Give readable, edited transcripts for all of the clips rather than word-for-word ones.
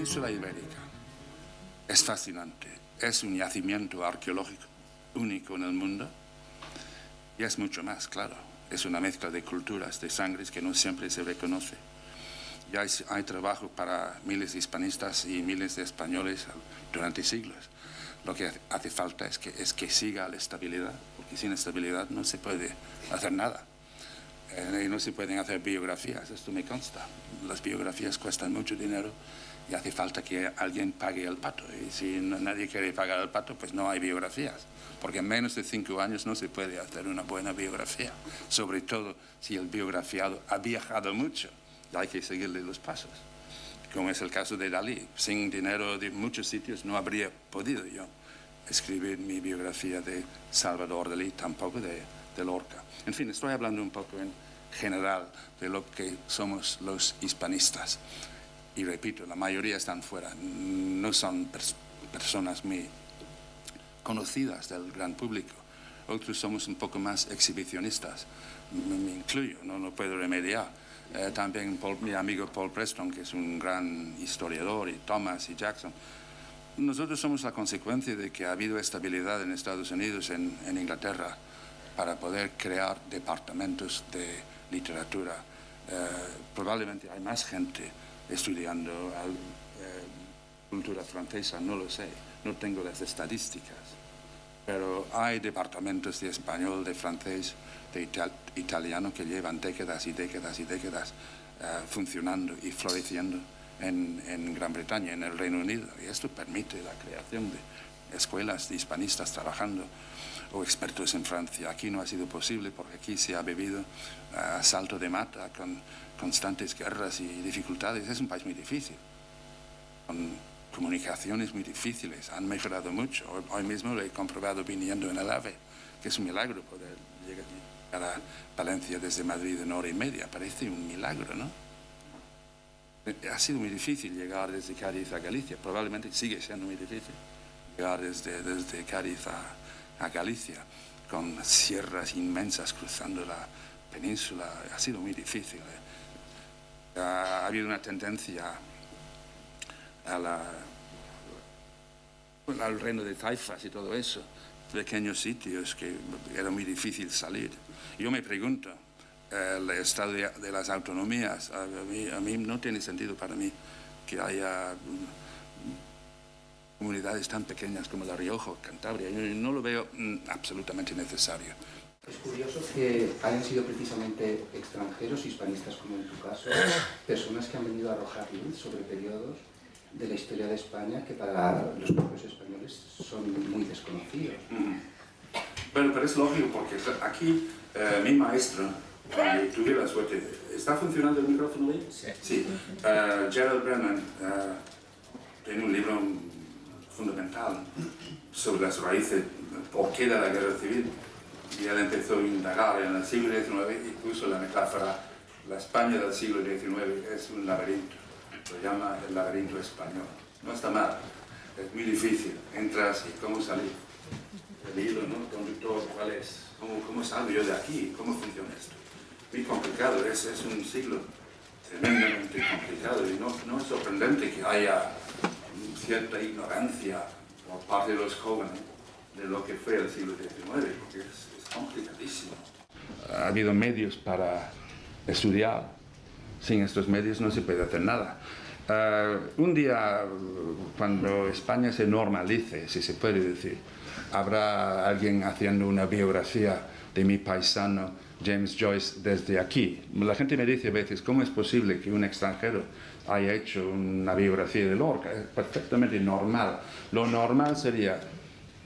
península ibérica es fascinante, es un yacimiento arqueológico único en el mundo y es mucho más, claro. Es una mezcla de culturas, de sangres que no siempre se reconoce. Y hay trabajo para miles de hispanistas y miles de españoles durante siglos. Lo que hace falta es que siga la estabilidad, porque sin estabilidad no se puede hacer nada. Y no se pueden hacer biografías, esto me consta. Las biografías cuestan mucho dinero y hace falta que alguien pague el pato. Y si nadie quiere pagar el pato, pues no hay biografías. Porque en menos de 5 años no se puede hacer una buena biografía. Sobre todo si el biografiado ha viajado mucho y hay que seguirle los pasos. Como es el caso de Dalí. Sin dinero de muchos sitios no habría podido yo escribir mi biografía de Salvador Dalí, tampoco de Lorca. En fin, estoy hablando un poco en general de lo que somos los hispanistas. Y repito, la mayoría están fuera, no son personas muy conocidas del gran público. Otros somos un poco más exhibicionistas, me incluyo, no lo puedo remediar. También mi amigo Paul Preston, que es un gran historiador, y Thomas y Jackson. Nosotros somos la consecuencia de que ha habido estabilidad en Estados Unidos, en Inglaterra, para poder crear departamentos de literatura. Probablemente hay más gente estudiando cultura francesa, no lo sé, no tengo las estadísticas, pero hay departamentos de español, de francés, de italiano que llevan décadas y décadas y décadas funcionando y floreciendo en Gran Bretaña, en el Reino Unido, y esto permite la creación de escuelas de hispanistas trabajando, o expertos en Francia. Aquí no ha sido posible porque aquí se ha vivido a salto de mata con constantes guerras y dificultades. Es un país muy difícil, con comunicaciones muy difíciles. Han mejorado mucho. Hoy mismo lo he comprobado viniendo en el AVE, que es un milagro poder llegar a Valencia desde Madrid en 1 hora y media. Parece un milagro, ¿no? Ha sido muy difícil llegar desde Cádiz a Galicia. Probablemente sigue siendo muy difícil llegar desde Cádiz a Galicia, con sierras inmensas cruzando la península. Ha sido muy difícil. Ha habido una tendencia al reino de taifas y todo eso, pequeños sitios que era muy difícil salir. Yo me pregunto, el estado de las autonomías, a mí no tiene sentido para mí que haya comunidades tan pequeñas como La Rioja o Cantabria. Yo no lo veo absolutamente necesario. Es curioso que hayan sido precisamente extranjeros, hispanistas como en tu caso, personas que han venido a arrojar luz sobre periodos de la historia de España que para los propios españoles son muy desconocidos. Bueno, pero es lógico porque aquí mi maestro, tuve la suerte. ¿Está funcionando el micrófono ahí? Sí. Gerald Brennan tiene un libro fundamental sobre las raíces, por qué de la guerra civil. Y él empezó a indagar en el siglo XIX y puso la metáfora: la España del siglo XIX es un laberinto, lo llama el laberinto español. No está mal, es muy difícil, entras y cómo salir. El hilo, ¿no? Conductor, ¿cuál es? ¿Cómo salgo yo de aquí? ¿Cómo funciona esto? Muy complicado, es un siglo tremendamente complicado y no es sorprendente que haya cierta ignorancia por parte de los jóvenes de lo que fue el siglo XIX, porque es complicadísimo. Ha habido medios para estudiar. Sin estos medios no se puede hacer nada. Un día, cuando España se normalice, si se puede decir, habrá alguien haciendo una biografía de mi paisano James Joyce desde aquí. La gente me dice a veces, ¿cómo es posible que un extranjero haya hecho una biografía de Lorca? Es perfectamente normal. Lo normal sería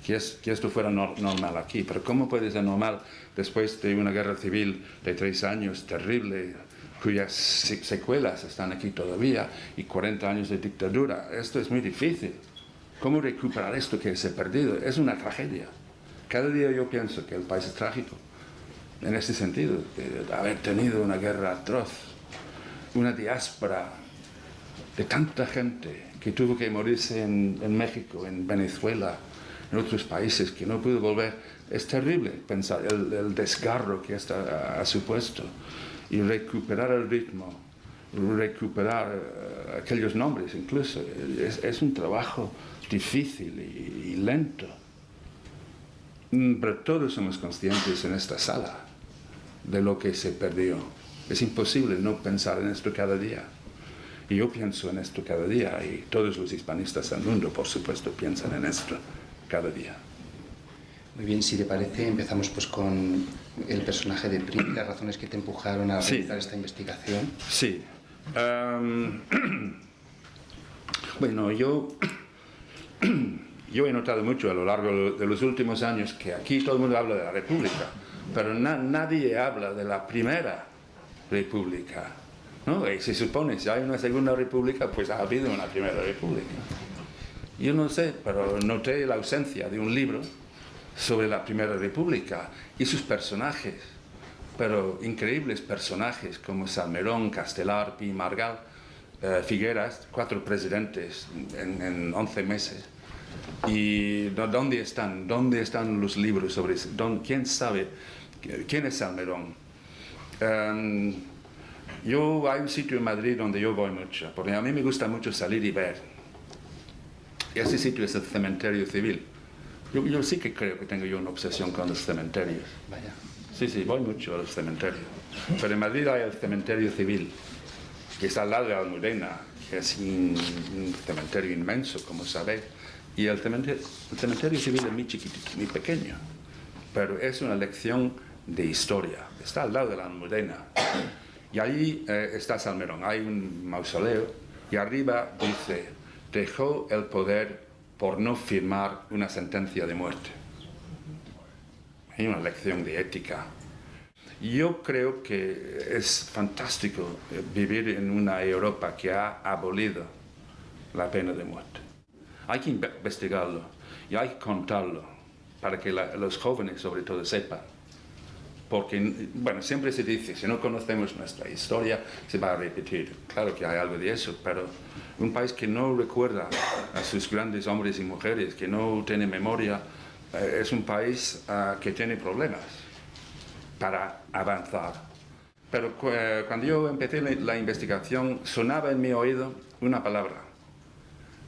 que esto fuera normal aquí, pero ¿cómo puede ser normal después de una guerra civil de 3 años terrible, cuyas secuelas están aquí todavía, y 40 años de dictadura? Esto es muy difícil. ¿Cómo recuperar esto que se ha perdido? Es una tragedia. Cada día yo pienso que el país es trágico, en este sentido, de haber tenido una guerra atroz, una diáspora de tanta gente que tuvo que morirse en México, en Venezuela, en otros países, que no pudo volver. Es terrible pensar el desgarro que esto ha supuesto, y recuperar el ritmo recuperar aquellos nombres incluso. Es un trabajo difícil y lento. Pero todos somos conscientes en esta sala de lo que se perdió. Es imposible no pensar en esto cada día. Y yo pienso en esto cada día, y todos los hispanistas del mundo, por supuesto, piensan en esto cada día. Muy bien, si te parece, empezamos pues con el personaje de Prim, las razones que te empujaron a realizar esta investigación. Sí. Bueno, yo he notado mucho a lo largo de los últimos años que aquí todo el mundo habla de la República, pero nadie habla de la Primera República, ¿no? Y se supone, si hay una Segunda República, pues ha habido una Primera República. Yo no sé, pero noté la ausencia de un libro sobre la Primera República y sus personajes, pero increíbles personajes como Salmerón, Castelar, Pi, Margal, Figueras, 4 presidentes en 11 meses. ¿Y dónde están? ¿Dónde están los libros sobre eso? ¿Quién sabe quién es Salmerón? Hay un sitio en Madrid donde yo voy mucho, porque a mí me gusta mucho salir y ver. Y ese sitio es el Cementerio Civil. Yo sí que creo que tengo yo una obsesión con los cementerios. Vaya. Sí, voy mucho a los cementerios. Pero en Madrid hay el Cementerio Civil, que está al lado de Almudena, que es un cementerio inmenso, como sabéis. Y el cementerio civil es muy chiquitito, muy pequeño, pero es una lección de historia. Está al lado de la Almudena. Y allí está Salmerón, hay un mausoleo, y arriba dice: dejó el poder por no firmar una sentencia de muerte. Hay una lección de ética. Yo creo que es fantástico vivir en una Europa que ha abolido la pena de muerte. Hay que investigarlo y hay que contarlo para que los jóvenes sobre todo sepan. Porque, bueno, siempre se dice, si no conocemos nuestra historia, se va a repetir. Claro que hay algo de eso, pero un país que no recuerda a sus grandes hombres y mujeres, que no tiene memoria, es un país que tiene problemas para avanzar. Pero cuando yo empecé la investigación, sonaba en mi oído una palabra: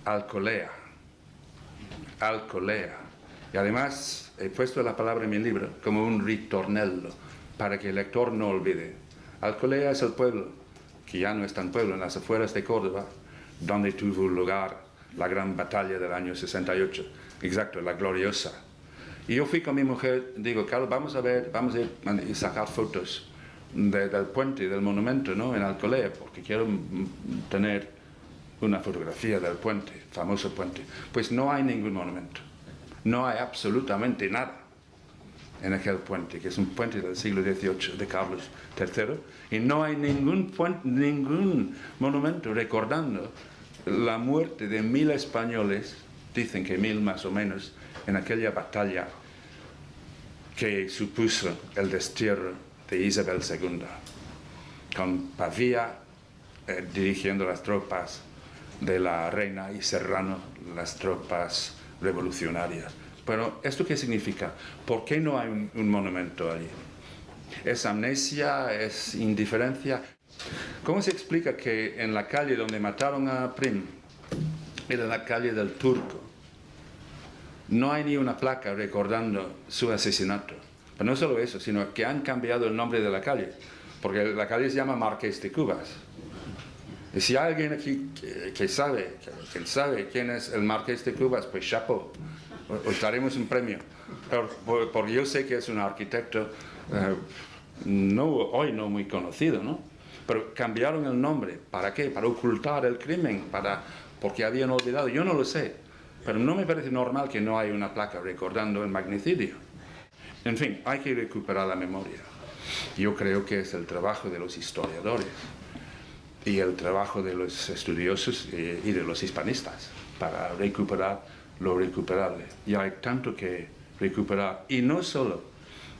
alcolea. Alcolea. Y además he puesto la palabra en mi libro como un ritornello para que el lector no olvide. Alcolea es el pueblo, que ya no es tan pueblo, en las afueras de Córdoba, donde tuvo lugar la gran batalla del año 68. Exacto, la gloriosa. Y yo fui con mi mujer, digo: Carlos, vamos a ir y sacar fotos del puente, del monumento, ¿no?, en Alcolea, porque quiero tener una fotografía del puente, famoso puente. Pues no hay ningún monumento, no hay absolutamente nada en aquel puente, que es un puente del siglo XVIII de Carlos III, y no hay ningún monumento recordando la muerte de 1000 españoles, dicen que 1000 más o menos, en aquella batalla que supuso el destierro de Isabel II, con Pavía dirigiendo las tropas de la reina y Serrano las tropas revolucionarias. Pero ¿esto qué significa? ¿Por qué no hay un monumento allí? ¿Es amnesia? ¿Es indiferencia? ¿Cómo se explica que en la calle donde mataron a Prim, era la calle del Turco, no hay ni una placa recordando su asesinato? Pero no solo eso, sino que han cambiado el nombre de la calle, porque la calle se llama Marqués de Cubas. Y si hay alguien aquí que sabe quién es el Marqués de Cubas, pues chapeau, os daremos un premio. Pero, porque yo sé que es un arquitecto hoy no muy conocido, ¿no? Pero cambiaron el nombre. ¿Para qué? Para ocultar el crimen, porque habían olvidado. Yo no lo sé, pero no me parece normal que no haya una placa recordando el magnicidio. En fin, hay que recuperar la memoria. Yo creo que es el trabajo de los historiadores y el trabajo de los estudiosos y de los hispanistas para recuperar lo recuperable. Y hay tanto que recuperar, y no solo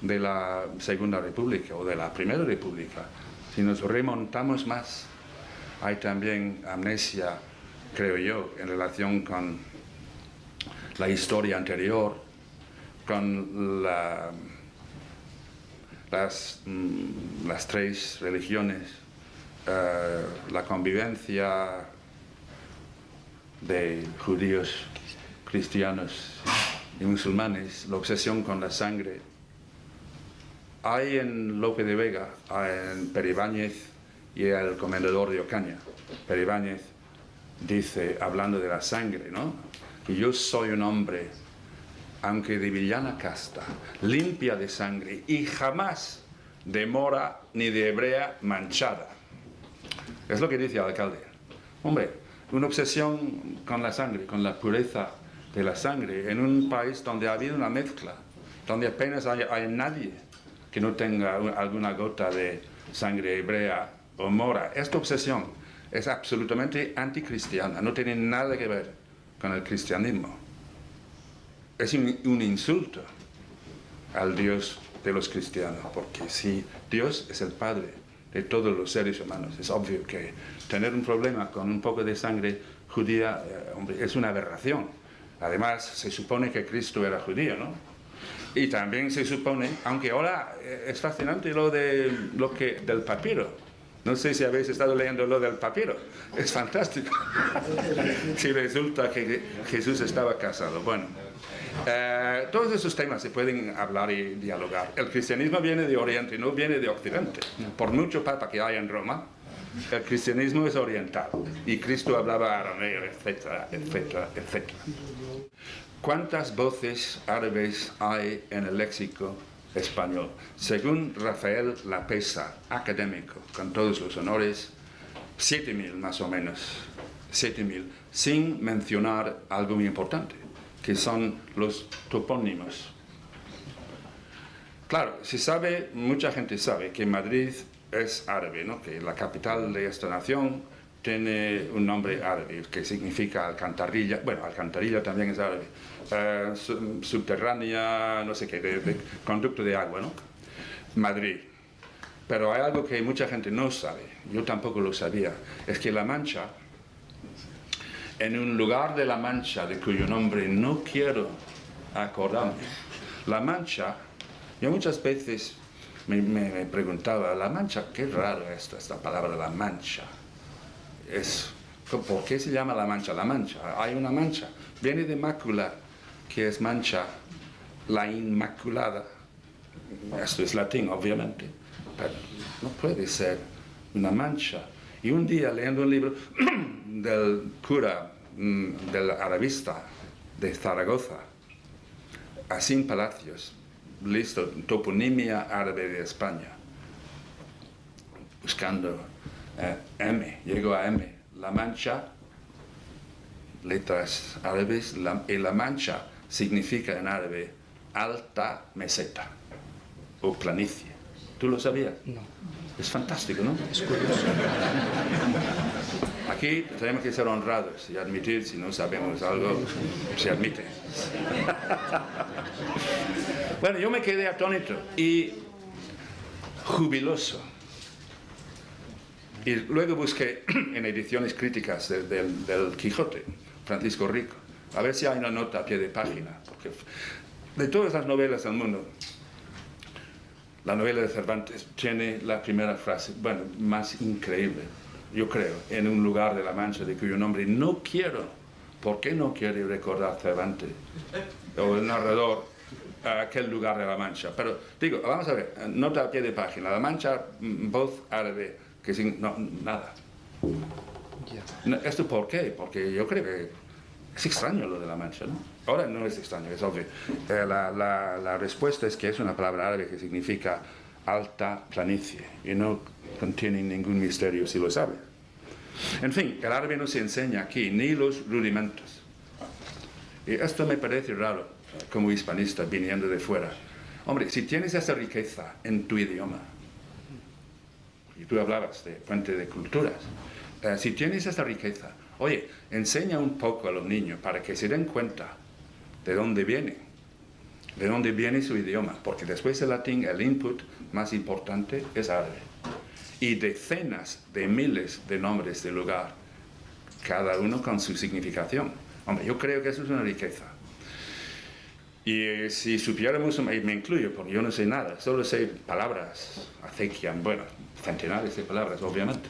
de la Segunda República o de la Primera República. Si nos remontamos más, hay también amnesia, creo yo, en relación con la historia anterior, con las 3 religiones la convivencia de judíos, cristianos y musulmanes, la obsesión con la sangre. Hay en Lope de Vega, en Peribáñez y el comendador de Ocaña. Peribáñez dice, hablando de la sangre, ¿no? Que yo soy un hombre, aunque de villana casta, limpia de sangre y jamás de mora ni de hebrea manchada. Es lo que dice el alcalde. Hombre, una obsesión con la sangre, con la pureza de la sangre, en un país donde ha habido una mezcla, donde apenas hay nadie que no tenga alguna gota de sangre hebrea o mora. Esta obsesión es absolutamente anticristiana, no tiene nada que ver con el cristianismo. Es un insulto al Dios de los cristianos, porque si Dios es el Padre de todos los seres humanos, es obvio que tener un problema con un poco de sangre judía, hombre, es una aberración. Además, se supone que Cristo era judío, ¿no? Y también se supone, aunque ahora es fascinante del papiro. No sé si habéis estado leyendo lo del papiro. Es fantástico. Si resulta que Jesús estaba casado. Bueno, todos esos temas se pueden hablar y dialogar. El cristianismo viene de Oriente, no viene de Occidente. Por mucho papa que haya en Roma, el cristianismo es oriental. Y Cristo hablaba arameo, etcétera, etcétera, etcétera. ¿Cuántas voces árabes hay en el léxico español? Según Rafael Lapesa, académico, con todos los honores, 7.000 más o menos, 7.000, sin mencionar algo muy importante, que son los topónimos. Claro, se sabe, mucha gente sabe que Madrid es árabe, ¿no? Que la capital de esta nación tiene un nombre árabe, que significa alcantarilla. Bueno, alcantarilla también es árabe. Subterránea, no sé qué, de conducto de agua, ¿no? Madrid. Pero hay algo que mucha gente no sabe, yo tampoco lo sabía, es que La Mancha, en un lugar de La Mancha, de cuyo nombre no quiero acordarme, La Mancha, yo muchas veces me preguntaba, La Mancha, qué raro esta palabra, La Mancha. ¿Por qué se llama La Mancha? La Mancha, hay una mancha, viene de mácula, que es mancha, la inmaculada. Esto es latín, obviamente, pero no puede ser una mancha. Y un día, leyendo un libro del cura, del arabista de Zaragoza, Asín Palacios, listo, toponimia árabe de España, buscando M, llegó a M, La Mancha, letras árabes, y La Mancha significa en árabe alta meseta o planicie. ¿Tú lo sabías? No. Es fantástico, ¿no? Es curioso. Aquí tenemos que ser honrados y admitir, si no sabemos algo, se admite. Bueno, yo me quedé atónito y jubiloso. Y luego busqué en ediciones críticas del Quijote, Francisco Rico, a ver si hay una nota a pie de página. Porque de todas las novelas del mundo, la novela de Cervantes tiene la primera frase, bueno, más increíble, yo creo, en un lugar de La Mancha de cuyo nombre no quiero. ¿Por qué no quiere recordar Cervantes o el narrador aquel lugar de La Mancha? Pero digo, vamos a ver, nota a pie de página, La Mancha, voz árabe, que sin, no, nada. No, ¿esto por qué? Porque yo creo que es extraño lo de La Mancha, ¿no? Ahora no es extraño, es obvio. La respuesta es que es una palabra árabe que significa alta planicie y no contiene ningún misterio si lo sabe. En fin, el árabe no se enseña aquí, ni los rudimentos. Y esto me parece raro, como hispanista, viniendo de fuera. Hombre, si tienes esa riqueza en tu idioma, y tú hablabas de fuente de culturas, si tienes esa riqueza, oye, enseña un poco a los niños para que se den cuenta de dónde viene su idioma, porque después del latín el input más importante es árabe. Y decenas de miles de nombres de lugar, cada uno con su significación. Hombre, yo creo que eso es una riqueza. Y si supiéramos, y me incluyo, porque yo no sé nada, solo sé palabras, acequian, bueno, centenares de palabras, obviamente.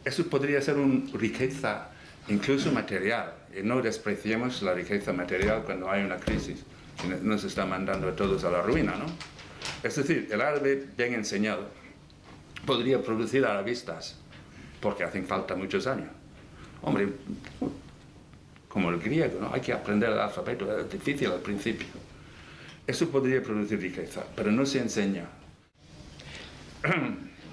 Eso podría ser una riqueza incluso material, y no despreciemos la riqueza material cuando hay una crisis que nos está mandando a todos a la ruina, ¿no? Es decir, el árabe bien enseñado podría producir arabistas, porque hacen falta muchos años. Hombre, como el griego, ¿no? Hay que aprender el alfabeto, es difícil al principio. Eso podría producir riqueza, pero no se enseña.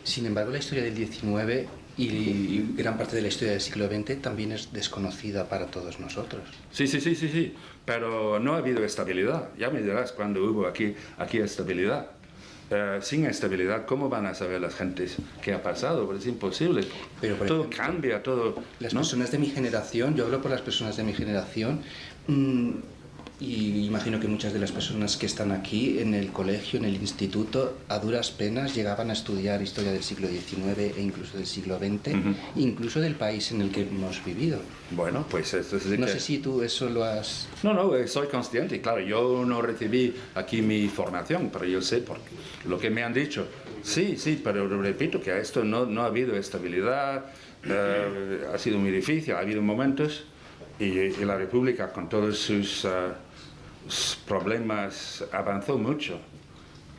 Sin embargo, la historia del XIX y gran parte de la historia del siglo XX también es desconocida para todos nosotros. Sí, pero no ha habido estabilidad. Ya me dirás cuando hubo aquí estabilidad. Sin estabilidad, ¿cómo van a saber las gentes qué ha pasado? Pues es imposible. Pero, todo ejemplo, cambia, todo... Las ¿no? personas de mi generación, yo hablo por las personas de mi generación, y imagino que muchas de las personas que están aquí en el colegio, en el instituto, a duras penas llegaban a estudiar historia del siglo XIX e incluso del siglo XX, incluso del país en el que hemos vivido. Bueno, pues eso es No sé si tú eso lo has... No, soy consciente. Claro, yo no recibí aquí mi formación, pero yo sé por lo que me han dicho. Sí, pero repito que a esto no ha habido estabilidad, ha sido muy difícil, ha habido momentos y la República con todos sus problemas avanzó mucho.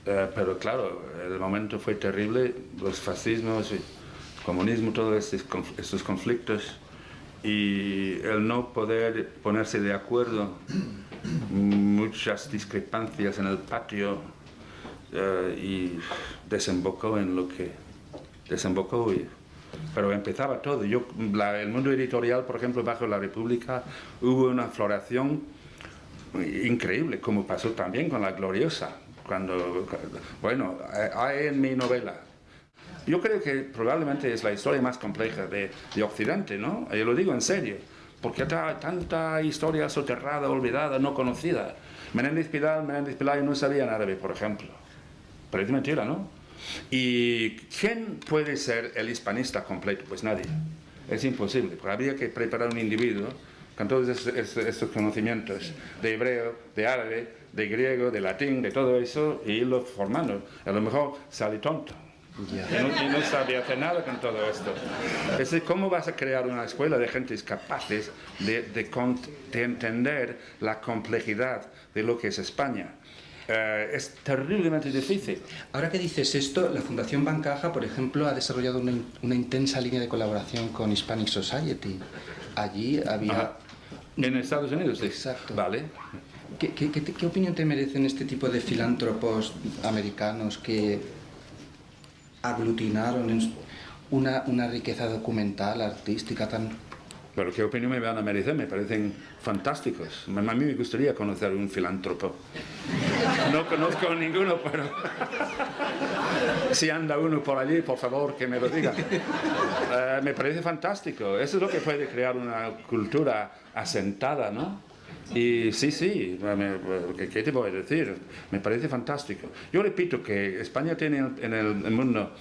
Pero claro, el momento fue terrible, los fascismos, el comunismo, todos estos conflictos. Y el no poder ponerse de acuerdo, muchas discrepancias en el patio, y desembocó en lo que desembocó. Pero empezaba todo. El mundo editorial, por ejemplo, bajo la República, hubo una floración increíble, como pasó también con La Gloriosa. Bueno, hay en mi novela. Yo creo que probablemente es la historia más compleja de Occidente, ¿no? Yo lo digo en serio, porque hay tanta historia soterrada, olvidada, no conocida. Menéndez Pelayo no sabía árabe, por ejemplo. Parece mentira, ¿no? ¿Y quién puede ser el hispanista completo? Pues nadie. Es imposible, porque habría que preparar un individuo con todos estos conocimientos de hebreo, de árabe, de griego, de latín, de todo eso, y irlo formando. A lo mejor sale tonto. Y no sabía hacer nada con todo esto. Es decir, ¿cómo vas a crear una escuela de gentes capaces de entender la complejidad de lo que es España? Es terriblemente difícil. Ahora que dices esto, la Fundación Bancaja, por ejemplo, ha desarrollado una intensa línea de colaboración con Hispanic Society. Allí había... En Estados Unidos, sí. Exacto. Vale. ¿Qué opinión te merecen este tipo de filántropos americanos que aglutinaron en una riqueza documental, artística tan... Pero ¿qué opinión me van a merecer? Me parecen fantásticos. A mí me gustaría conocer un filántropo. No conozco ninguno, pero si anda uno por allí, por favor, que me lo diga. Me parece fantástico. Eso es lo que puede crear una cultura asentada, ¿no? Y sí, ¿qué te voy a decir? Me parece fantástico. Yo repito que España tiene en el mundo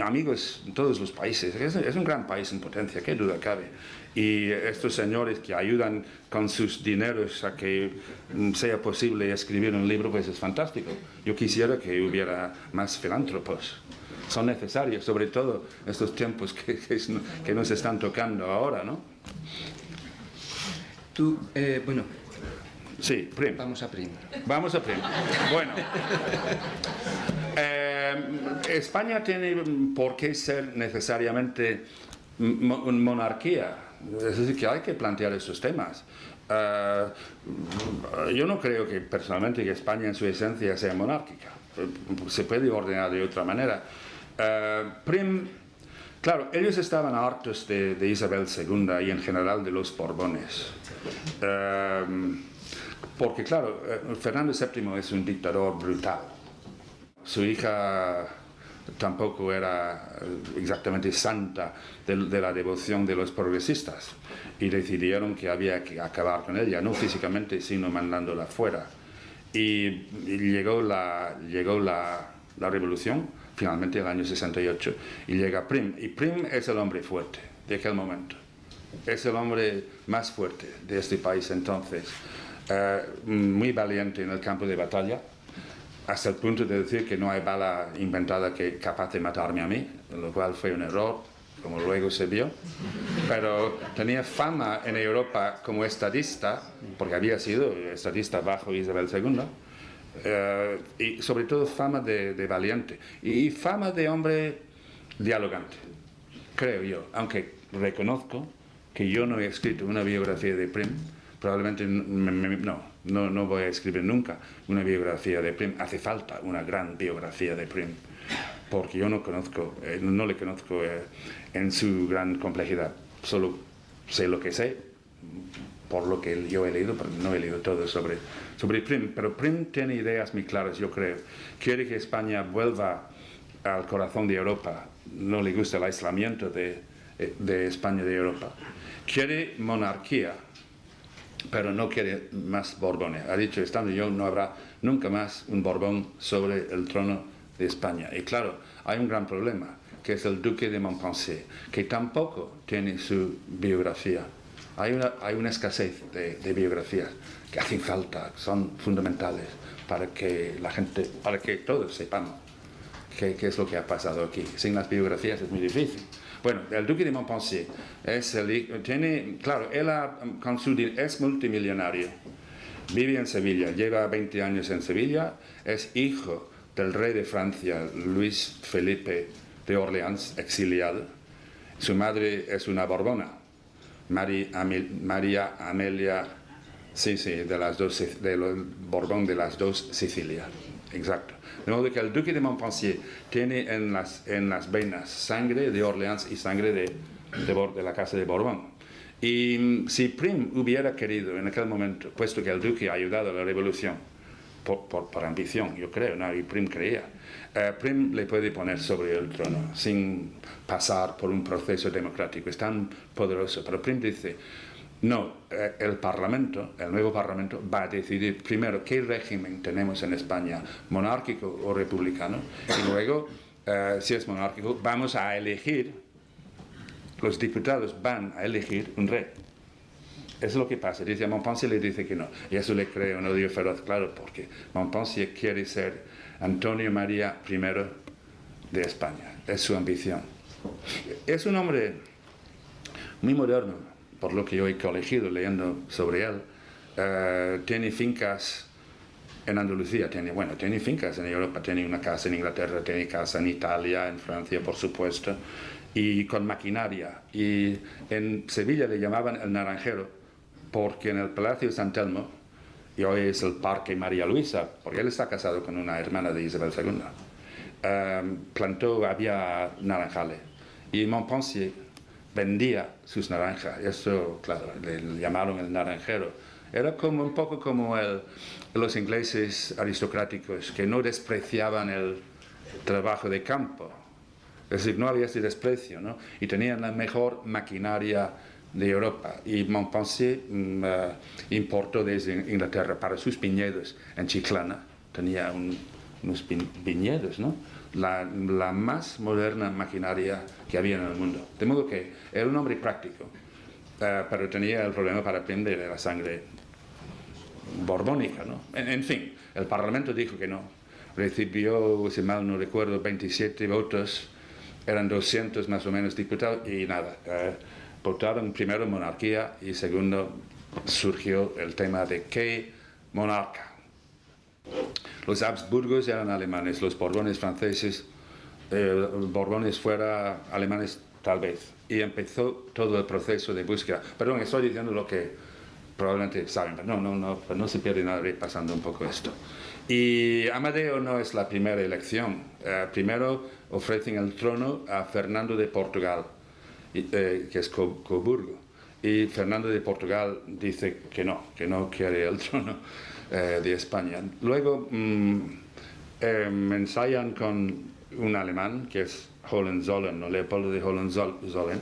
amigos en todos los países. Es un gran país en potencia, qué duda cabe. Y estos señores que ayudan con sus dineros a que sea posible escribir un libro, pues es fantástico. Yo quisiera que hubiera más filántropos. Son necesarios, sobre todo estos tiempos que nos están tocando ahora, ¿no? Tú, bueno... Sí, Prim. Vamos a Prim. Bueno. España tiene por qué ser necesariamente monarquía. Es decir, que hay que plantear esos temas. Yo no creo que personalmente que España en su esencia sea monárquica. Se puede ordenar de otra manera. Prim, claro, ellos estaban hartos de Isabel II y en general de los Borbones. Porque claro, Fernando VII es un dictador brutal. Su hija tampoco era exactamente santa de la devoción de los progresistas y decidieron que había que acabar con ella, no físicamente, sino mandándola fuera. Y llegó la revolución, finalmente en el año 68, y llega Prim. Y Prim es el hombre fuerte de aquel momento. Es el hombre más fuerte de este país entonces. Muy valiente en el campo de batalla, hasta el punto de decir que no hay bala inventada capaz de matarme a mí, lo cual fue un error. como luego se vio, pero tenía fama en Europa como estadista, porque había sido estadista bajo Isabel II, y sobre todo fama de valiente, y fama de hombre dialogante, creo yo, aunque reconozco que yo no he escrito una biografía de Prim, probablemente no voy a escribir nunca una biografía de Prim. Hace falta una gran biografía de Prim, porque yo no le conozco en su gran complejidad. Solo sé lo que sé, por lo que yo he leído, pero no he leído todo sobre Prim. Pero Prim tiene ideas muy claras, yo creo. Quiere que España vuelva al corazón de Europa. No le gusta el aislamiento de España de Europa. Quiere monarquía, pero no quiere más Borbones. Ha dicho, estando yo, no habrá nunca más un Borbón sobre el trono de España. Y claro, hay un gran problema, que es el duque de Montpensier, que tampoco tiene su biografía. Hay una escasez de biografías que hacen falta, son fundamentales para que la gente, para que todos sepamos qué es lo que ha pasado aquí. Sin las biografías es muy difícil. Bueno, el duque de Montpensier es es multimillonario, vive en Sevilla, lleva 20 años en Sevilla, es hijo del rey de Francia, Luis Felipe de Orleans, exiliado. Su madre es una Borbona, María Amelia, del Borbón de las dos Sicilias, exacto. De modo que el duque de Montpensier tiene en las venas sangre de Orleans y sangre de la casa de Borbón. Y si Prim hubiera querido en aquel momento, puesto que el duque ha ayudado a la revolución por ambición, yo creo, ¿no? Y Prim creía, Prim le puede poner sobre el trono sin pasar por un proceso democrático. Es tan poderoso. Pero Prim dice, no, el nuevo Parlamento va a decidir primero qué régimen tenemos en España, monárquico o republicano, y luego, si es monárquico, vamos a elegir, los diputados van a elegir un rey. Eso es lo que pasa. Dice, a Montpensier le dice que no, y eso le crea un odio feroz, claro, porque Montpensier quiere ser Antonio María I de España, es su ambición. Es un hombre muy moderno, por lo que yo he colegido leyendo sobre él. Tiene fincas en Andalucía, tiene fincas en Europa, tiene una casa en Inglaterra, tiene casa en Italia, en Francia, por supuesto, y con maquinaria. Y en Sevilla le llamaban el Naranjero, porque en el Palacio de San Telmo, y hoy es el Parque María Luisa, porque él está casado con una hermana de Isabel II, había naranjales. Y Montpensier vendía sus naranjas. Eso, claro, le llamaron el Naranjero. Era un poco como los ingleses aristocráticos, que no despreciaban el trabajo de campo. Es decir, no había ese desprecio, ¿no? Y tenían la mejor maquinaria de Europa. Y Montpensier importó desde Inglaterra para sus viñedos en Chiclana. Tenía unos viñedos, ¿no? La más moderna maquinaria que había en el mundo. De modo que era un hombre práctico, pero tenía el problema para aprender de la sangre borbónica, ¿no? En fin, el Parlamento dijo que no. Recibió, si mal no recuerdo, 27 votos, eran 200 más o menos diputados, y nada, votaron primero monarquía y segundo surgió el tema de qué monarca. Los Habsburgos eran alemanes, los Borbones franceses, Borbones fuera alemanes tal vez. Y empezó todo el proceso de búsqueda. Perdón, estoy diciendo lo que probablemente saben, pero no se pierde nada repasando un poco esto. Y Amadeo no es la primera elección. Primero ofrecen el trono a Fernando de Portugal, que es Coburgo. Y Fernando de Portugal dice que no quiere el trono de España. Luego ensayan con un alemán, que es Hohenzollern, o Leopoldo de Hohenzollern,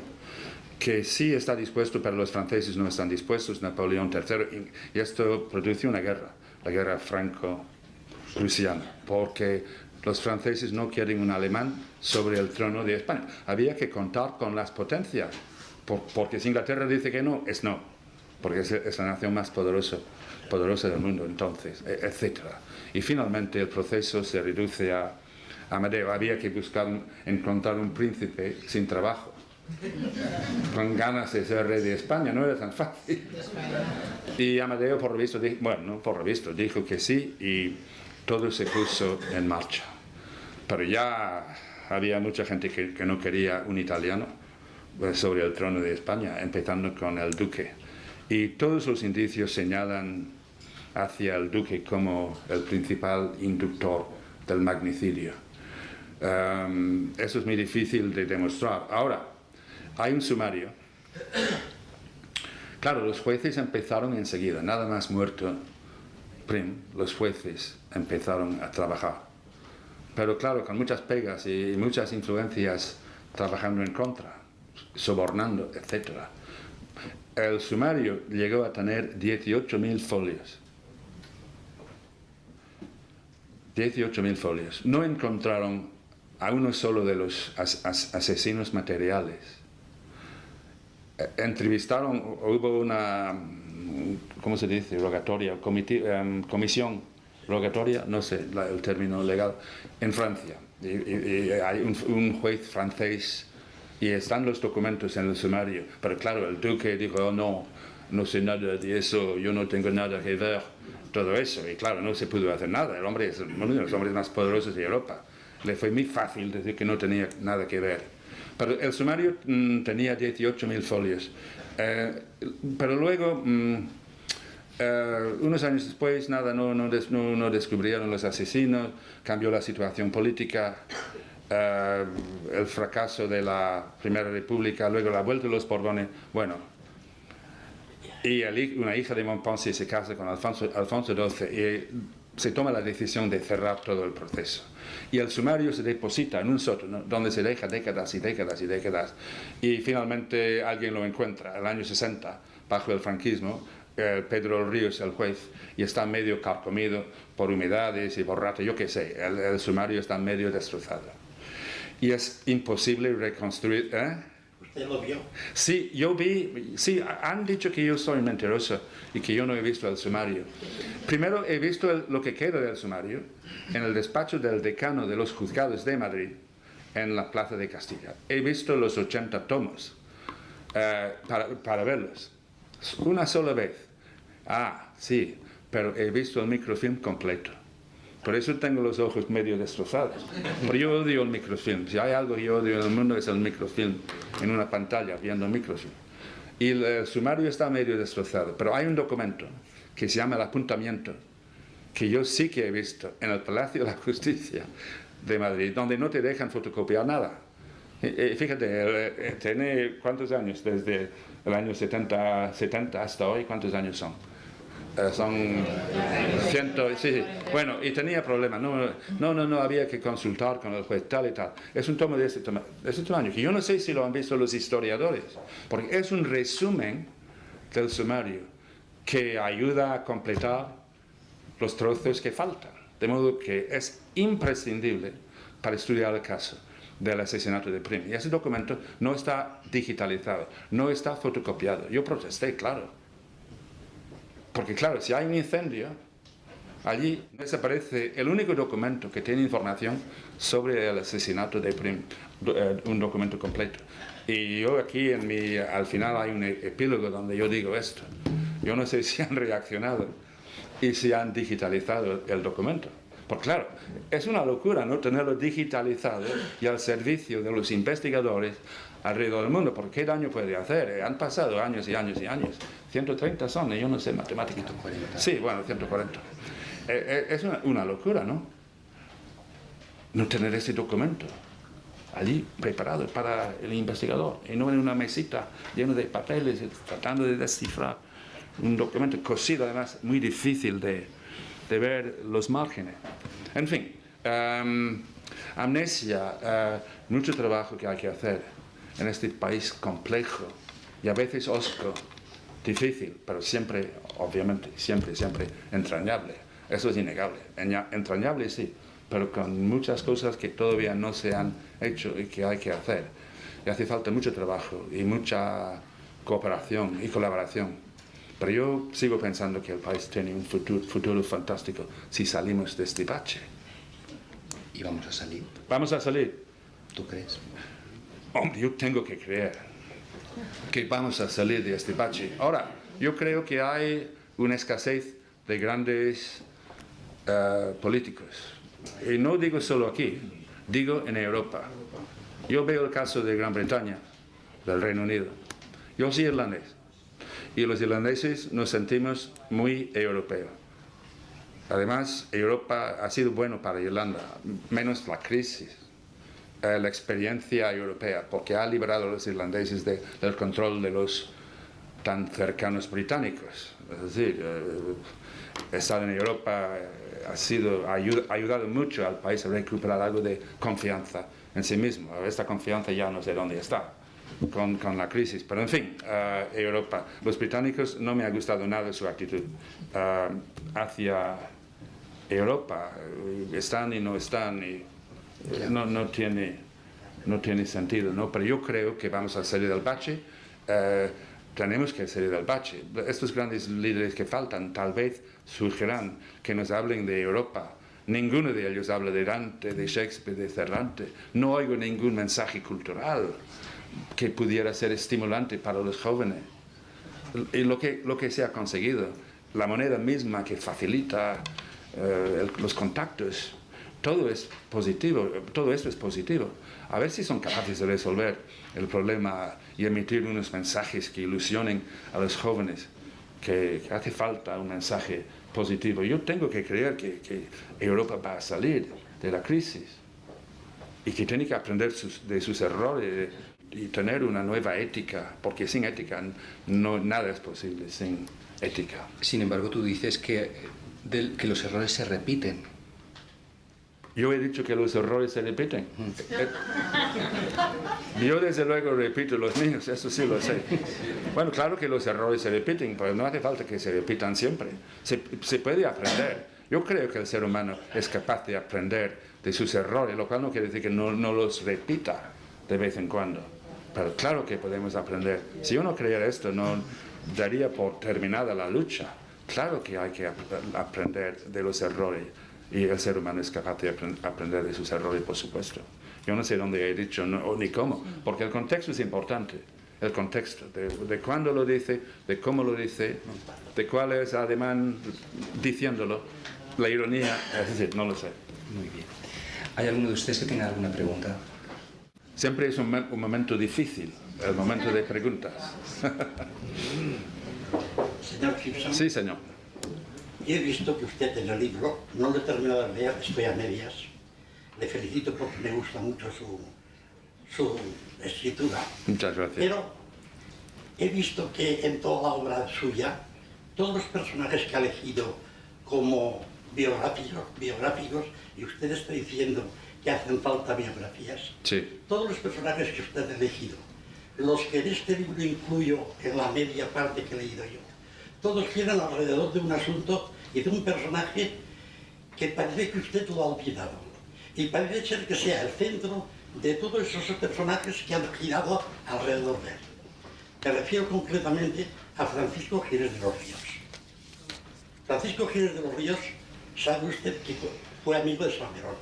que sí está dispuesto, pero los franceses no están dispuestos, Napoleón III, y esto produce una guerra, la guerra franco-prusiana, porque los franceses no quieren un alemán sobre el trono de España. Había que contar con las potencias, porque si Inglaterra dice que no, es no, porque es la nación más poderosa del mundo entonces, etc. Y finalmente el proceso se reduce a Amadeo. Había que encontrar un príncipe sin trabajo, con ganas de ser rey de España, no era tan fácil. Y Amadeo, por lo visto, dijo que sí y todo se puso en marcha. Pero ya había mucha gente que no quería un italiano sobre el trono de España, empezando con el duque. Y todos los indicios señalan hacia el duque como el principal inductor del magnicidio. Eso es muy difícil de demostrar. Ahora, hay un sumario. Claro, los jueces empezaron enseguida, nada más muerto Prim, los jueces empezaron a trabajar. Pero claro, con muchas pegas y muchas influencias trabajando en contra, sobornando, etc. El sumario llegó a tener 18.000 folios. 18.000 folios. No encontraron a uno solo de los asesinos materiales. Entrevistaron, hubo una, ¿cómo se dice? Rogatoria, comisión rogatoria, no sé el término legal, en Francia. Y hay un juez francés y están los documentos en el sumario. Pero claro, el duque dijo, oh, no sé nada de eso, yo no tengo nada que ver, todo eso. Y claro, no se pudo hacer nada. El hombre es uno de los hombres más poderosos de Europa. Le fue muy fácil decir que no tenía nada que ver. Pero el sumario tenía 18.000 folios. Pero luego, unos años después, nada, no descubrieron los asesinos, cambió la situación política, el fracaso de la Primera República, luego la vuelta de los Borbones, bueno. Y una hija de Montpensier se casa con Alfonso XII y se toma la decisión de cerrar todo el proceso. Y el sumario se deposita en un sótano donde se deja décadas y décadas y décadas. Y finalmente alguien lo encuentra, en el año 60, bajo el franquismo, Pedro Ríos, el juez, y está medio carcomido por humedades y por rato, yo qué sé, el sumario está medio destrozado. Y es imposible reconstruir... ¿Usted lo vio? Sí, yo vi, sí, han dicho que yo soy mentiroso y que yo no he visto el sumario. Primero he visto lo que queda del sumario en el despacho del decano de los juzgados de Madrid, en la Plaza de Castilla. He visto los 80 tomos para verlos, una sola vez. Ah, sí, pero he visto el microfilm completo. Por eso tengo los ojos medio destrozados. Pero yo odio el microfilm. Si hay algo que yo odio en el mundo es el microfilm, en una pantalla viendo el microfilm. Y el sumario está medio destrozado. Pero hay un documento que se llama el apuntamiento, que yo sí que he visto en el Palacio de la Justicia de Madrid, donde no te dejan fotocopiar nada. Fíjate, tiene ¿cuántos años? Desde el año 70 hasta hoy, ¿cuántos años son? Son 100, sí. Bueno, y tenía problemas, no, había que consultar con el juez tal y tal. Es un tomo de ese tamaño, que yo no sé si lo han visto los historiadores, porque es un resumen del sumario que ayuda a completar los trozos que faltan. De modo que es imprescindible para estudiar el caso del asesinato de Prim. Y ese documento no está digitalizado, no está fotocopiado. Yo protesté, claro. Porque claro, si hay un incendio, allí desaparece el único documento que tiene información sobre el asesinato de Prim, un documento completo. Y yo aquí, al final hay un epílogo donde yo digo esto. Yo no sé si han reaccionado y si han digitalizado el documento. Porque claro, es una locura no tenerlo digitalizado y al servicio de los investigadores alrededor del mundo, porque ¿qué daño puede hacer? Han pasado años y años y años. 130 son, yo no sé matemáticas. 140. Sí, bueno, 140. Es una locura, ¿no? No tener ese documento allí preparado para el investigador y no en una mesita llena de papeles tratando de descifrar un documento cosido, además muy difícil de ver los márgenes. En fin, amnesia, mucho trabajo que hay que hacer en este país complejo y a veces hosco, difícil, pero siempre, obviamente, siempre entrañable. Eso es innegable. Entrañable sí, pero con muchas cosas que todavía no se han hecho y que hay que hacer. Y hace falta mucho trabajo y mucha cooperación y colaboración. Pero yo sigo pensando que el país tiene un futuro fantástico si salimos de este bache. ¿Y vamos a salir? ¿Vamos a salir? ¿Tú crees? Hombre, yo tengo que creer que vamos a salir de este bache. Ahora, yo creo que hay una escasez de grandes políticos. Y no digo solo aquí, digo en Europa. Yo veo el caso de Gran Bretaña, del Reino Unido. Yo soy irlandés. Y los irlandeses nos sentimos muy europeos. Además, Europa ha sido bueno para Irlanda, menos la crisis, la experiencia europea, porque ha liberado a los irlandeses del control de los tan cercanos británicos. Es decir, estar en Europa ha ayudado mucho al país a recuperar algo de confianza en sí mismo. Esta confianza ya no sé dónde está con la crisis. Pero en fin, Europa. Los británicos no me ha gustado nada su actitud hacia Europa. Están y no están y no tiene sentido, ¿no? Pero yo creo que vamos a salir del bache. Tenemos que salir del bache. Estos grandes líderes que faltan tal vez surgirán, que nos hablen de Europa. Ninguno de ellos habla de Dante, de Shakespeare, de Cervantes. No oigo ningún mensaje cultural que pudiera ser estimulante para los jóvenes. Y lo que se ha conseguido, la moneda misma que facilita los contactos, todo es positivo, todo esto es positivo. A ver si son capaces de resolver el problema y emitir unos mensajes que ilusionen a los jóvenes, que hace falta un mensaje positivo. Yo tengo que creer que Europa va a salir de la crisis y que tiene que aprender de sus errores y tener una nueva ética, porque sin ética nada es posible, sin ética. Sin embargo, tú dices que los errores se repiten. Yo he dicho que los errores se repiten. Yo desde luego repito los míos, eso sí lo sé. Bueno, claro que los errores se repiten, pero no hace falta que se repitan siempre. Se puede aprender. Yo creo que el ser humano es capaz de aprender de sus errores, lo cual no quiere decir que no los repita de vez en cuando. Pero claro que podemos aprender. Si yo no creyera esto, no daría por terminada la lucha. Claro que hay que aprender de los errores. Y el ser humano es capaz de aprender de sus errores, por supuesto. Yo no sé dónde he dicho ni cómo, porque el contexto es importante. El contexto, de cuándo lo dice, de cómo lo dice, de cuál es el ademán diciéndolo, la ironía, es decir, no lo sé. Muy bien. ¿Hay alguno de ustedes que tenga alguna pregunta? Siempre es un momento difícil, el momento de preguntas. Señor Gibson. Sí, señor. Yo he visto que usted en el libro, no lo he terminado de leer, estoy a medias. Le felicito porque me gusta mucho su escritura. Muchas gracias. Pero he visto que en toda la obra suya, todos los personajes que ha elegido como biográficos, y usted está diciendo que hacen falta biografías, Sí. todos los personajes que usted ha elegido, los que en este libro incluyo en la media parte que he leído yo, todos giran alrededor de un asunto y de un personaje que parece que usted lo ha olvidado. Y parece ser que sea el centro de todos esos personajes que han girado alrededor de él. Me refiero concretamente a Francisco Gines de los Ríos. Francisco Gines de los Ríos, sabe usted que fue amigo de Salmerón.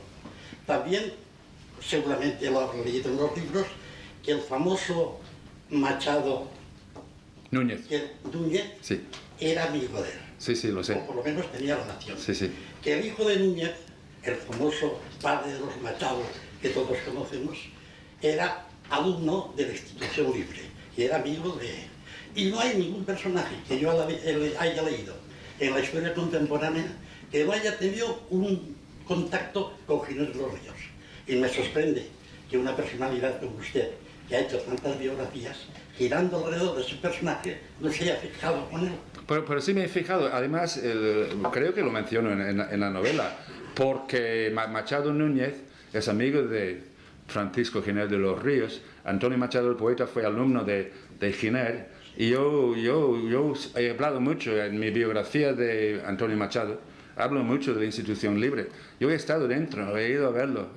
También, seguramente lo habrá leído en los libros, que el famoso Machado Núñez. Sí. Era amigo de él. Sí, lo sé. O por lo menos tenía relación. Sí. Que el hijo de Núñez, el famoso padre de los Machados que todos conocemos, era alumno de la Institución Libre y era amigo de él. Y no hay ningún personaje que yo haya leído en la historia contemporánea que no haya tenido un contacto con Gines de los Ríos. Y me sorprende que una personalidad como usted, que ha hecho tantas biografías, girando alrededor de ese personaje, no se haya fijado con él. Pero sí me he fijado, además creo que lo menciono en la novela, porque Machado Núñez es amigo de Francisco Giner de los Ríos. Antonio Machado, el poeta, fue alumno de Giner, y yo he hablado mucho en mi biografía de Antonio Machado, hablo mucho de la Institución Libre. Yo he estado dentro, he ido a verlo.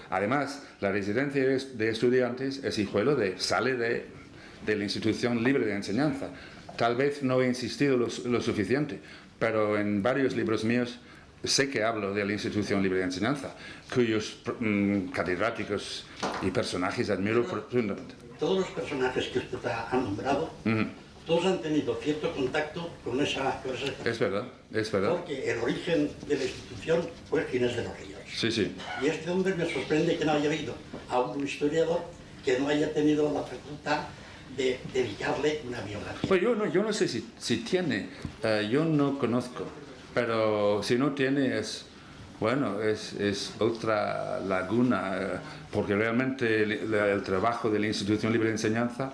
Además, la residencia de estudiantes es hijuelo sale de la Institución Libre de Enseñanza. Tal vez no he insistido lo suficiente, pero en varios libros míos sé que hablo de la Institución Libre de Enseñanza, cuyos catedráticos y personajes admiro profundamente. Todos los personajes que usted ha nombrado, todos han tenido cierto contacto con esa... Es verdad, es verdad. Porque el origen de la institución fue Ginés de los Ríos. Sí, sí. Y este hombre me sorprende que no haya habido a un historiador que no haya tenido la facultad de dedicarle una biografía. Pues yo no sé si tiene, yo no conozco, pero si no tiene es otra laguna, porque realmente el trabajo de la Institución Libre de Enseñanza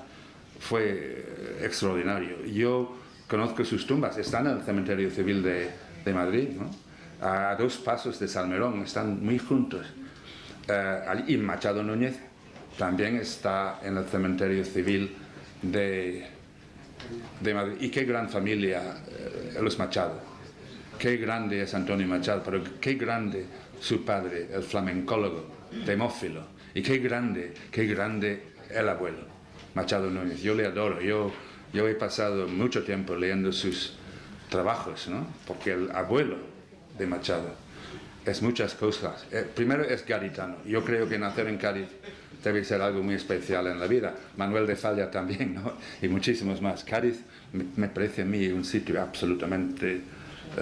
fue extraordinario. Yo conozco sus tumbas, están en el Cementerio Civil de Madrid, ¿no? A 2 pasos de Salmerón, están muy juntos. Y Machado Núñez también está en el Cementerio Civil de Madrid. Y qué gran familia los Machado. Qué grande es Antonio Machado, pero qué grande su padre, el flamencólogo Temófilo. Y qué grande el abuelo, Machado Núñez. Yo le adoro. Yo he pasado mucho tiempo leyendo sus trabajos, ¿no? Porque el abuelo de Machado es muchas cosas. Primero es gaditano. Yo creo que nacer en Cádiz debe ser algo muy especial en la vida. Manuel de Falla también, ¿no? Y muchísimos más. Cádiz me parece a mí un sitio absolutamente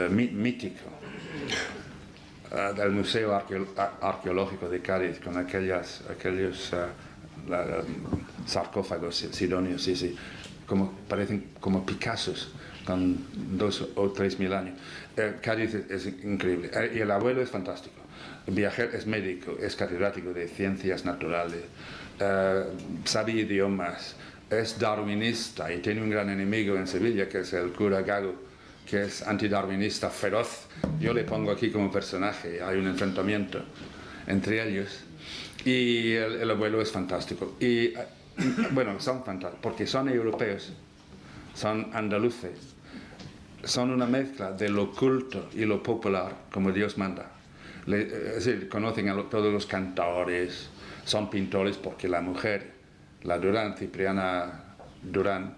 mítico. El Museo Arqueológico de Cádiz con aquellos sarcófagos sidonios, sí, parecen como Picassos con 2 o 3 mil años. Cádiz es increíble. Y el abuelo es fantástico. Viajero, es médico, es catedrático de ciencias naturales, sabe idiomas, es darwinista y tiene un gran enemigo en Sevilla que es el cura Gago, que es antidarwinista feroz. Yo le pongo aquí como personaje, hay un enfrentamiento entre ellos. Y el abuelo es fantástico. Y bueno, son fantásticos porque son europeos, son andaluces, son una mezcla de lo culto y lo popular, como Dios manda. Es decir, conocen a todos los cantores, son pintores porque la mujer, la Durán, Cipriana Durán,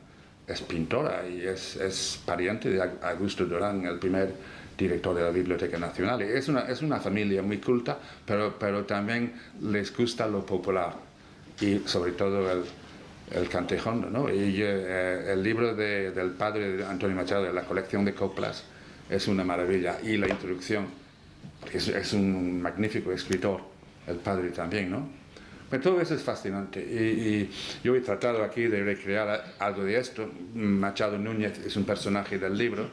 es pintora y es pariente de Augusto Durán, el primer director de la Biblioteca Nacional. Es una familia muy culta, pero también les gusta lo popular y sobre todo el cantejondo, ¿no? Y el libro del padre de Antonio Machado, de la colección de coplas, es una maravilla. Y la introducción, porque es un magnífico escritor, el padre también, ¿no? Pero todo eso es fascinante y yo he tratado aquí de recrear algo de esto. Machado Núñez es un personaje del libro.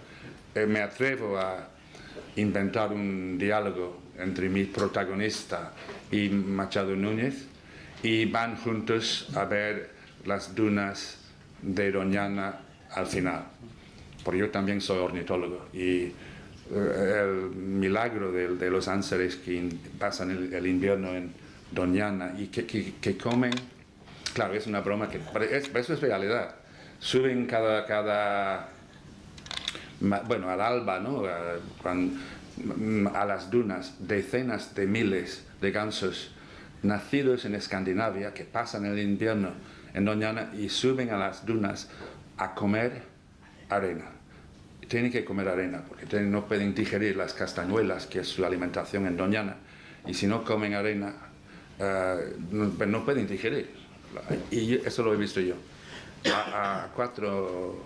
Me atrevo a inventar un diálogo entre mi protagonista y Machado Núñez y van juntos a ver las dunas de Doñana al final, porque yo también soy ornitólogo y el milagro de los ángeles que pasan el invierno en Doñana y que comen, claro, es una broma, eso es realidad. Suben bueno, al alba, ¿no? A las dunas, decenas de miles de gansos nacidos en Escandinavia que pasan el invierno en Doñana y suben a las dunas a comer arena. Tienen que comer arena porque no pueden digerir las castañuelas, que es su alimentación en Doñana, y si no comen arena no pueden digerir. Y eso lo he visto yo a 4 o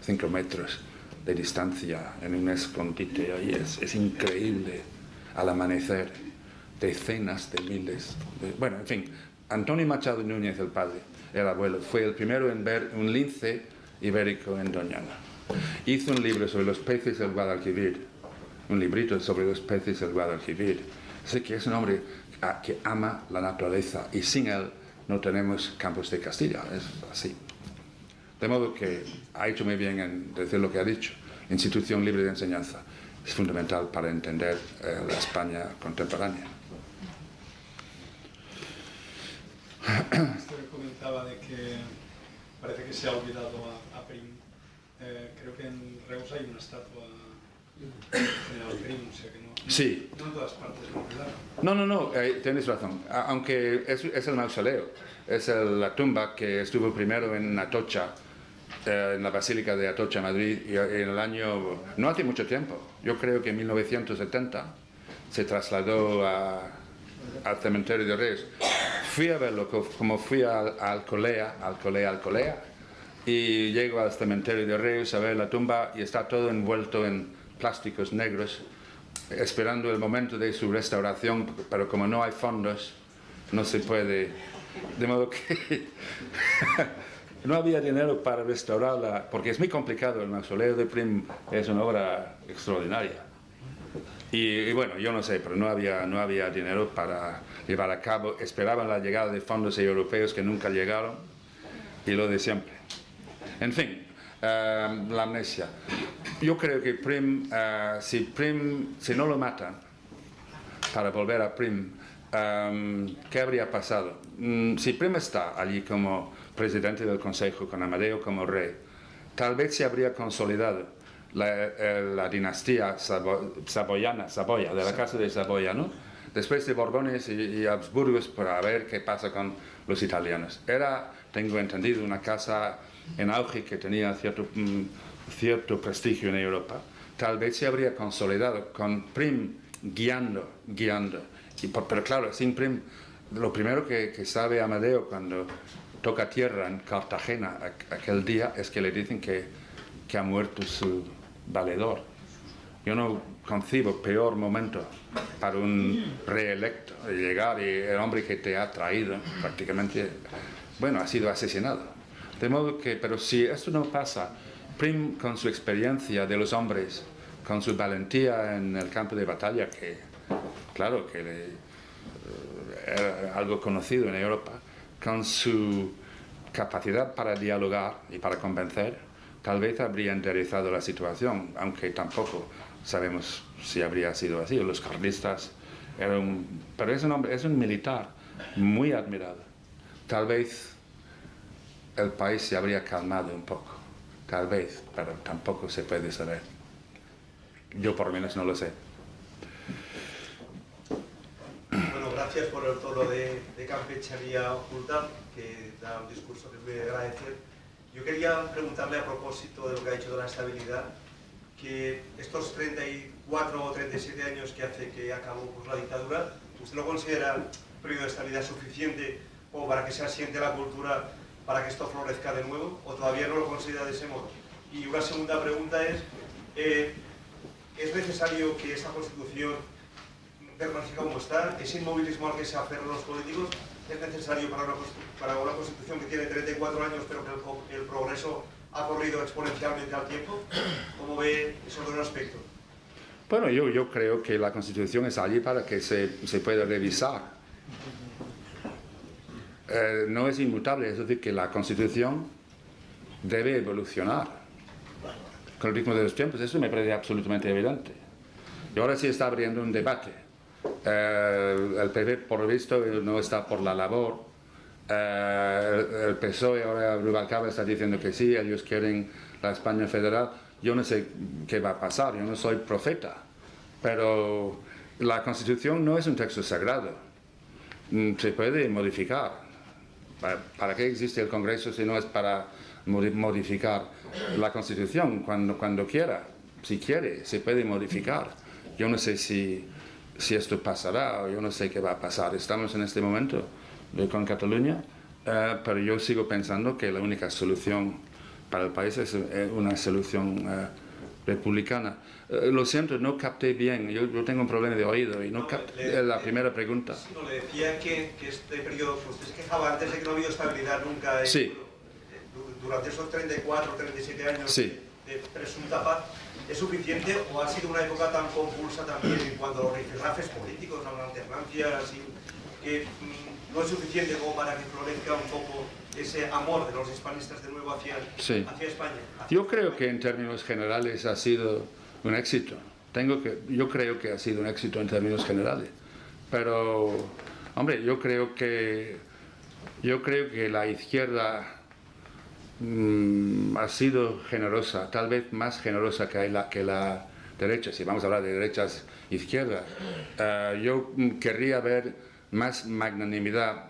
5 metros de distancia en un escondite ahí. Es increíble. Al amanecer, decenas de miles bueno, en fin, Antonio Machado Núñez, el padre, el abuelo, fue el primero en ver un lince ibérico en Doñana. Hizo un libro sobre los peces del Guadalquivir, un librito sobre los peces del Guadalquivir. Así que es un hombre que ama la naturaleza y sin él no tenemos Campos de Castilla, es así. De modo que ha hecho muy bien en decir lo que ha dicho. Institución Libre de Enseñanza es fundamental para entender la España contemporánea. Esto que comentaba de que parece que se ha olvidado a Prim. Creo que en Reus hay una estatua de General Prim, o sea que no, Sí. No en todas partes lo olvidaron. No, tienes razón. Aunque es el mausoleo, es la tumba que estuvo primero en Atocha en la Basílica de Atocha, Madrid, y en el año, no hace mucho tiempo, yo creo que en 1970, se trasladó al cementerio de Reus. Fui a verlo como fui a Alcolea, y llego al cementerio de Reus a ver la tumba y está todo envuelto en plásticos negros, esperando el momento de su restauración, pero como no hay fondos, no se puede, de modo que no había dinero para restaurarla, porque es muy complicado. El mausoleo de Prim es una obra extraordinaria. Y bueno, yo no sé, pero no había dinero para llevar a cabo. Esperaban la llegada de fondos europeos que nunca llegaron, y lo de siempre. En fin, la amnesia. Yo creo que Prim, si no lo matan para volver a Prim, ¿qué habría pasado? Si Prim está allí como presidente del Consejo, con Amadeo como rey, tal vez se habría consolidado la dinastía Saboya, de la Casa de Saboya, ¿no? Después de Borbones y Habsburgos, para ver qué pasa con los italianos. Era, tengo entendido, una casa en auge que tenía cierto prestigio en Europa. Tal vez se habría consolidado con Prim guiando. Pero claro, sin Prim, lo primero que sabe Amadeo cuando toca tierra en Cartagena aquel día es que le dicen que ha muerto su valedor. Yo no concibo peor momento para un reelecto, llegar y el hombre que te ha traído prácticamente, bueno, ha sido asesinado. De modo que, pero si esto no pasa, Prim, con su experiencia de los hombres, con su valentía en el campo de batalla, que claro que era algo conocido en Europa, con su capacidad para dialogar y para convencer, tal vez habría enderezado la situación, aunque tampoco sabemos si habría sido así. Los carlistas pero es un hombre, es un militar muy admirado. Tal vez el país se habría calmado un poco, tal vez, pero tampoco se puede saber. Yo por lo menos no lo sé. Bueno, gracias por el tono de campechanería oculta, que da un discurso que os voy a agradecer. Yo quería preguntarle a propósito de lo que ha dicho de la estabilidad, que estos 34 o 37 años que hace que acabó pues, la dictadura, ¿usted lo considera un periodo de estabilidad suficiente como para que se asiente la cultura, para que esto florezca de nuevo, o todavía no lo considera de ese modo? Y una segunda pregunta ¿es necesario que esa Constitución permanezca como está? ¿Ese inmovilismo al que se aferran los políticos es necesario para una Constitución que tiene 34 años pero que el progreso ha corrido exponencialmente al tiempo? ¿Cómo ve esos dos aspectos? Bueno, yo creo que la Constitución es allí para que se pueda revisar. No es inmutable, es decir, que la Constitución debe evolucionar con el ritmo de los tiempos. Eso me parece absolutamente evidente. Y ahora sí está abriendo un debate. El PP, por lo visto, no está por la labor. El PSOE, ahora Rubalcaba está diciendo que sí, ellos quieren la España federal. Yo no sé qué va a pasar, yo no soy profeta, pero la Constitución no es un texto sagrado, se puede modificar. ¿Para qué existe el Congreso si no es para modificar la Constitución cuando quiera? Si quiere, se puede modificar. Yo no sé si esto pasará, o yo no sé qué va a pasar. Estamos en este momento con Cataluña, pero yo sigo pensando que la única solución para el país es una solución republicana. Lo siento, no capté bien, yo tengo un problema de oído y no capté la primera pregunta. Sí, no, le decía que este periodo, pues usted se quejaba antes de que no ha habido estabilidad nunca Sí. Durante esos 34 o 37 años Sí. de presunta paz. ¿Es suficiente o ha sido una época tan convulsa también en cuanto a los rifirrafes políticos, a la alternancia, así, que no es suficiente como para que florezca un poco ese amor de los hispanistas de nuevo hacia España? Yo creo que en términos generales ha sido un éxito. Yo creo que ha sido un éxito en términos generales. Pero, hombre, yo creo que la izquierda ha sido generosa, tal vez más generosa que la derecha, si vamos a hablar de derechas izquierdas. Yo querría ver más magnanimidad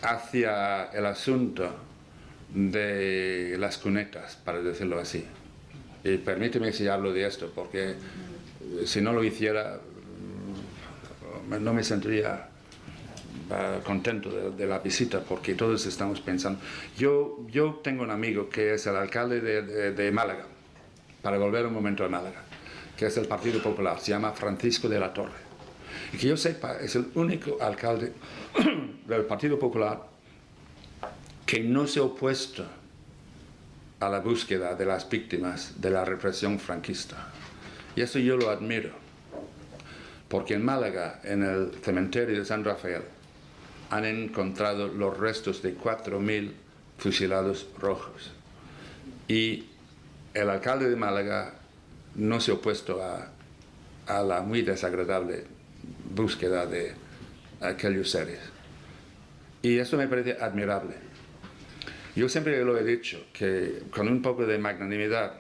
hacia el asunto de las cunetas, para decirlo así. Y permíteme si hablo de esto, porque si no lo hiciera no me sentiría contento de la visita, porque todos estamos pensando. Yo tengo un amigo que es el alcalde de Málaga, para volver un momento a Málaga, que es del Partido Popular, se llama Francisco de la Torre. Y que yo sepa, es el único alcalde del Partido Popular que no se ha opuesto a la búsqueda de las víctimas de la represión franquista. Y eso yo lo admiro, porque en Málaga, en el cementerio de San Rafael, han encontrado los restos de 4.000 fusilados rojos. Y el alcalde de Málaga no se ha opuesto a la muy desagradable búsqueda de aquellos seres. Y eso me parece admirable. Yo siempre lo he dicho, que con un poco de magnanimidad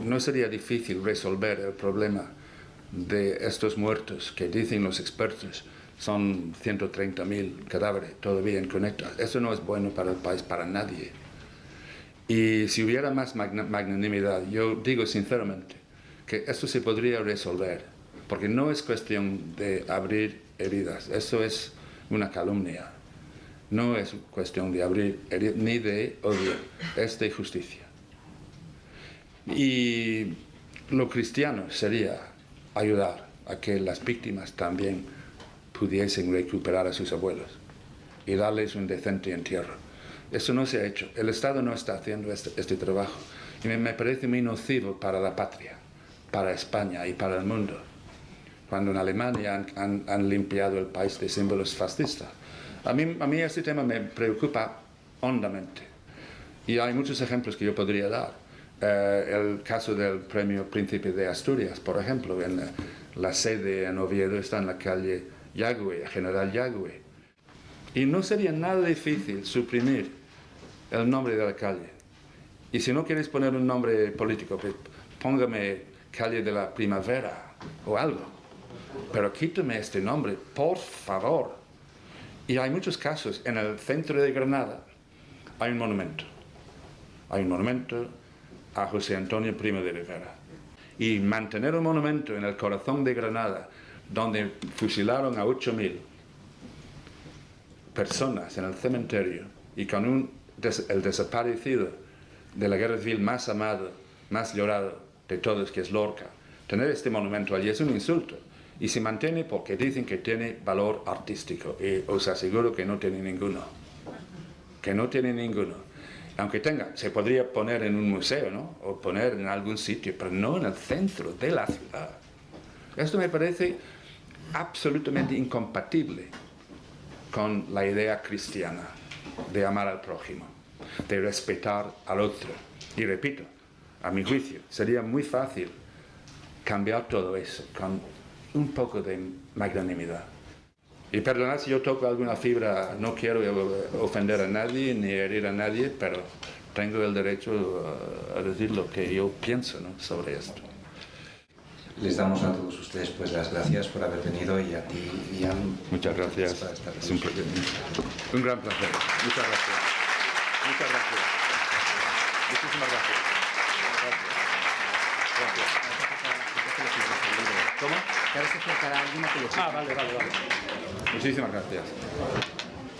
no sería difícil resolver el problema de estos muertos, que dicen los expertos son 130.000 cadáveres todavía en cunetas. Eso no es bueno para el país, para nadie. Y si hubiera más magnanimidad, yo digo sinceramente que esto se podría resolver, porque no es cuestión de abrir heridas, eso es una calumnia. No es cuestión de abrir heridas, ni de odio, es de justicia. Y lo cristiano sería ayudar a que las víctimas también pudiesen recuperar a sus abuelos y darles un decente entierro. Eso no se ha hecho. El Estado no está haciendo este trabajo. Y me parece muy nocivo para la patria, para España y para el mundo, cuando en Alemania han limpiado el país de símbolos fascistas. A mí este tema me preocupa hondamente. Y hay muchos ejemplos que yo podría dar. El caso del Premio Príncipe de Asturias, por ejemplo, en la sede en Oviedo está en la calle Yagüe, General Yagüe. Y no sería nada difícil suprimir el nombre de la calle. Y si no quieres poner un nombre político, pues póngame calle de la Primavera o algo. Pero quítame este nombre, por favor. Y hay muchos casos. En el centro de Granada hay un monumento. Hay un monumento a José Antonio Primo de Rivera. Y mantener un monumento en el corazón de Granada, donde fusilaron a 8.000 personas en el cementerio, y con el desaparecido de la guerra civil más amado, más llorado de todos, que es Lorca, tener este monumento allí es un insulto. Y se mantiene porque dicen que tiene valor artístico, y os aseguro que no tiene ninguno. Que no tiene ninguno. Aunque tenga, se podría poner en un museo, ¿no? O poner en algún sitio, pero no en el centro de la ciudad. Esto me parece absolutamente incompatible con la idea cristiana de amar al prójimo, de respetar al otro. Y repito, a mi juicio, sería muy fácil cambiar todo eso con un poco de magnanimidad. Y perdonad si yo toco alguna fibra, no quiero ofender a nadie ni herir a nadie, pero tengo el derecho a decir lo que yo pienso, ¿no?, sobre esto. Les damos a todos ustedes pues las gracias por haber venido, y a ti, Ian. Muchas gracias. Es un gran placer. Muchas gracias. Muchas gracias. Muchísimas gracias. Gracias. ¿Cómo? Que ahora se acercará alguien a que lo Vale. Muchísimas gracias.